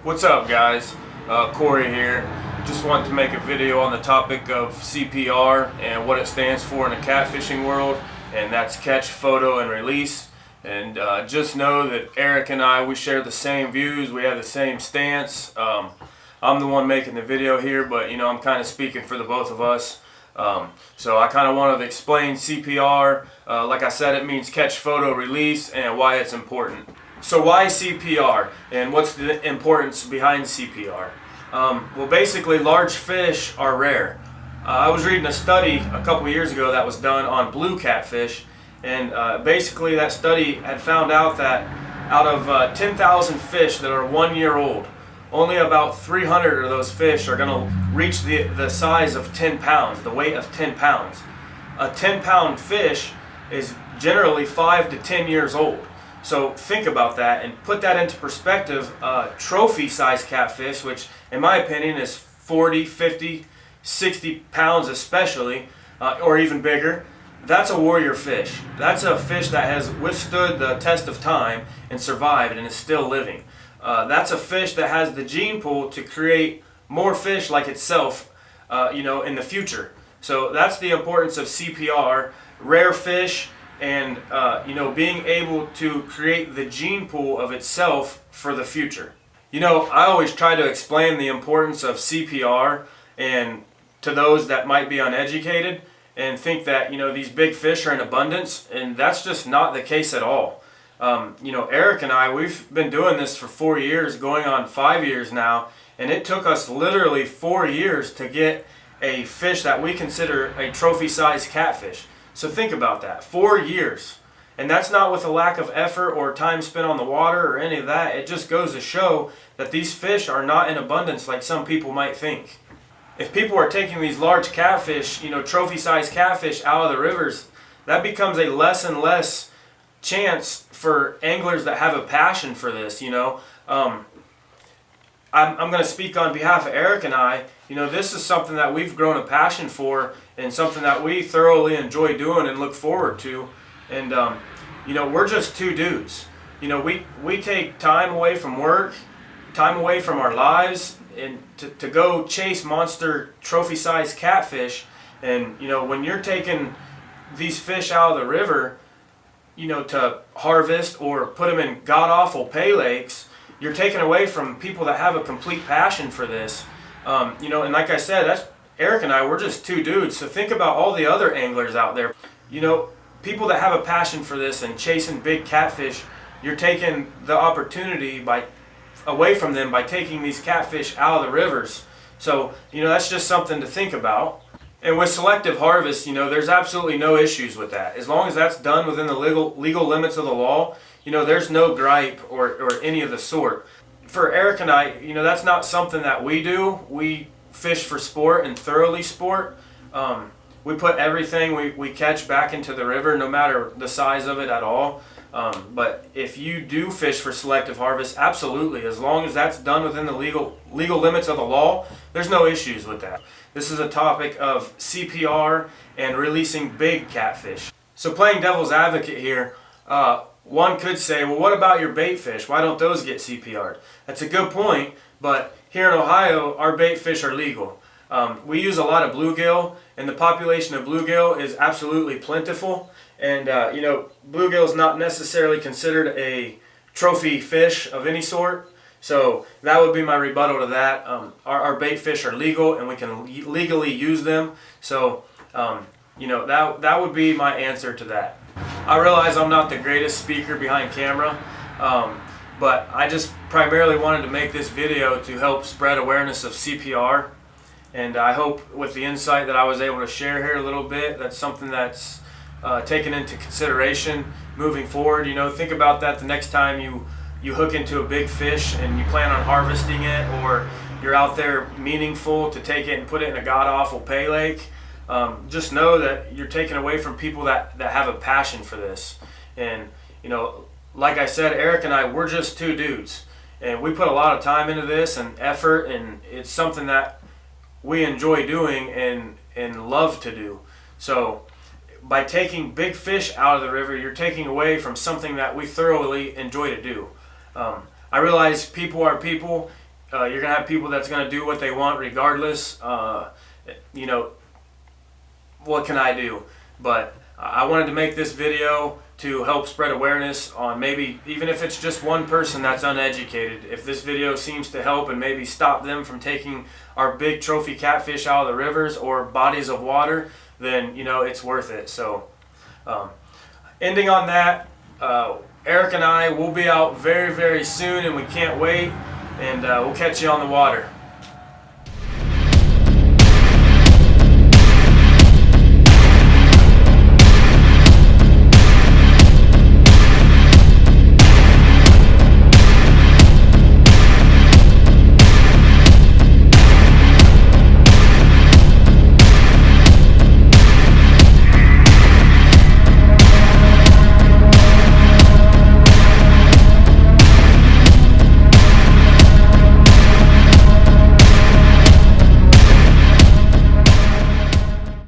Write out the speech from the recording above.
What's up, guys? Corey here. Just want to make a video on the topic of CPR and what it stands for in the catfishing world, and that's catch, photo, and release. And just know that Eric and I, we share the same views, we have the same stance. I'm the one making the video here, but I'm kind of speaking for the both of us. So I kind of wanted to explain CPR. Like I said, it means catch, photo, release, and why it's important. So why CPR, and what's the importance behind CPR? Well, basically, large fish are rare. I was reading a study a couple years ago that was done on blue catfish, and basically that study had found out that out of 10,000 fish that are 1 year old, only about 300 of those fish are going to reach the size of 10 pounds, the weight of 10 pounds. A 10-pound fish is generally 5 to 10 years old. So think about that and put that into perspective. Trophy-sized catfish, which in my opinion is 40, 50, 60 pounds especially, or even bigger, that's a warrior fish. That's a fish that has withstood the test of time and survived and is still living. That's a fish that has the gene pool to create more fish like itself, in the future. So that's the importance of CPR, rare fish, and being able to create the gene pool of itself for the future. I always try to explain the importance of CPR and to those that might be uneducated and think that these big fish are in abundance, and that's just not the case at all. Eric and I, we've been doing this for 4 years, going on 5 years now, and it took us literally 4 years to get a fish that we consider a trophy-sized catfish. So think about that, 4 years. And that's not with a lack of effort or time spent on the water or any of that. It just goes to show that these fish are not in abundance like some people might think. If people are taking these large catfish, trophy-sized catfish out of the rivers, that becomes a less and less chance for anglers that have a passion for this. I'm going to speak on behalf of Eric and I. This is something that we've grown a passion for and something that we thoroughly enjoy doing and look forward to. And, we're just two dudes. We take time away from work, time away from our lives, and to go chase monster trophy-sized catfish. And, when you're taking these fish out of the river, to harvest or put them in god-awful pay lakes, you're taking away from people that have a complete passion for this. And like I said, that's Eric and I, we're just two dudes. So think about all the other anglers out there. People that have a passion for this and chasing big catfish, you're taking the opportunity away from them by taking these catfish out of the rivers. So, that's just something to think about. And with selective harvest, there's absolutely no issues with that. As long as that's done within the legal limits of the law, there's no gripe or any of the sort. For Eric and I, that's not something that we do. We fish for sport and thoroughly sport. We put everything we catch back into the river, no matter the size of it at all. But if you do fish for selective harvest, absolutely, as long as that's done within the legal limits of the law, there's no issues with that. This is a topic of CPR and releasing big catfish. So playing devil's advocate here, one could say, well, what about your bait fish? Why don't those get CPR'd? That's a good point, but here in Ohio, our bait fish are legal. We use a lot of bluegill, and the population of bluegill is absolutely plentiful. And, bluegill is not necessarily considered a trophy fish of any sort. So that would be my rebuttal to that. Our bait fish are legal, and we can legally use them. So, that would be my answer to that. I realize I'm not the greatest speaker behind camera, but I just primarily wanted to make this video to help spread awareness of CPR. And I hope with the insight that I was able to share here a little bit, that's something that's taken into consideration moving forward. Think about that the next time you hook into a big fish and you plan on harvesting it, or you're out there meaningful to take it and put it in a god-awful pay lake. Just know that you're taking away from people that have a passion for this. And, like I said, Eric and I, we're just two dudes. And we put a lot of time into this and effort, and it's something that we enjoy doing and love to do. So by taking big fish out of the river, you're taking away from something that we thoroughly enjoy to do. I realize people are people. You're gonna have people that's gonna do what they want regardless. You know, what can I do? But I wanted to make this video to help spread awareness on, maybe even if it's just one person that's uneducated. If this video seems to help and maybe stop them from taking our big trophy catfish out of the rivers or bodies of water, then you know it's worth it. So ending on that, Eric and I will be out very, very soon, and we can't wait, and we'll catch you on the water.